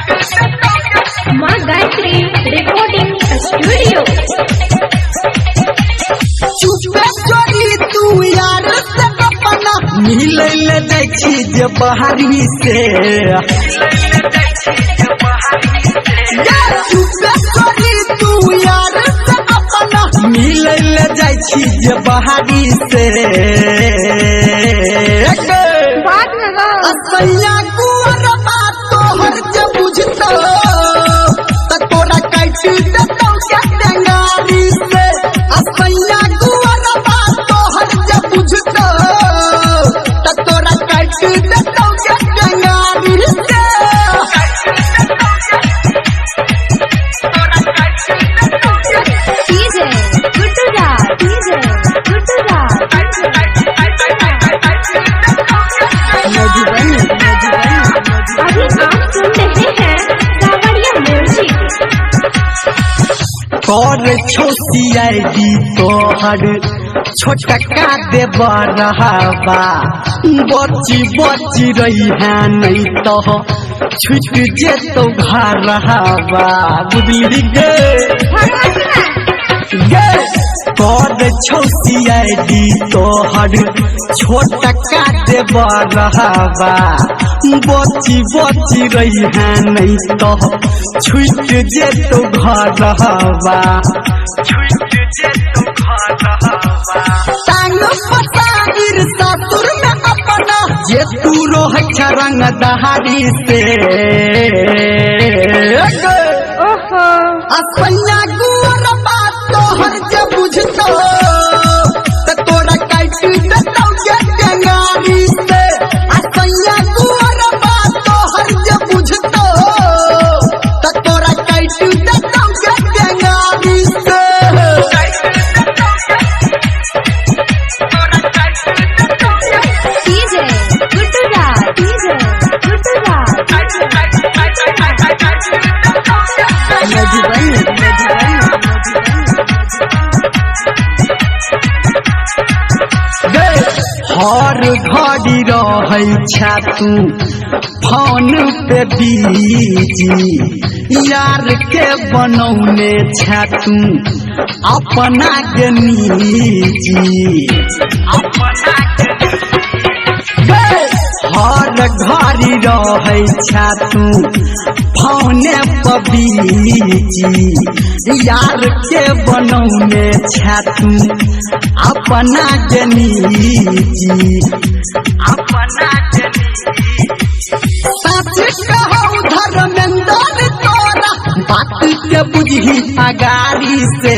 माँ Gayatri recording studio. चुपे चोरी तू यार से अपना मिले ले देखी जे बहारी से। चुपे चोरी तू यार से अपना मिले ले देखी जे बहारी से। असैया कुंवर बात तोहर जे बुझतो त तोरा काट देतौ के टेंगारी से। असैया कुंवर बात तोहर जे बुझतो त तोरा काट देतौ के टेंगारी से। DJ Gudduda, DJ Gudduda. अभी आप सुन रहे हैं कावड़िया म्यूजिक। कर छोसियाई तोहर छोटका देव रहबा बची बची रही है नहीं तो छूट जेतो घर रहबा। बुझली गे कर छोसियाई तोहर छोटका देव रहबा बची बची रही है नहीं तो छूट जेतो घर रहबा। टांग पसागिर ससुर में अपना जे तू रोह रंग दहारी से। ओहो असैया गुर बात तोहर जे बुझतो त तोरा काट देतौ के टेंगारी से। असैया गुर बात तोहर जे बुझतो त तोरा काट देतौ के टेंगारी से। DJ Gudduda, DJ गुड्डूदा। हर घड़ी रहै छा तू फोन पे बीजी यार के बनौने छा तू अपना के निजी। हर घड़ी रहै छा तू फोने पे बीजी यार के बनौने छा तू अपना के निजी। सच कहौ धर्मेंद्र तोरा बात के बुझी अगारी से।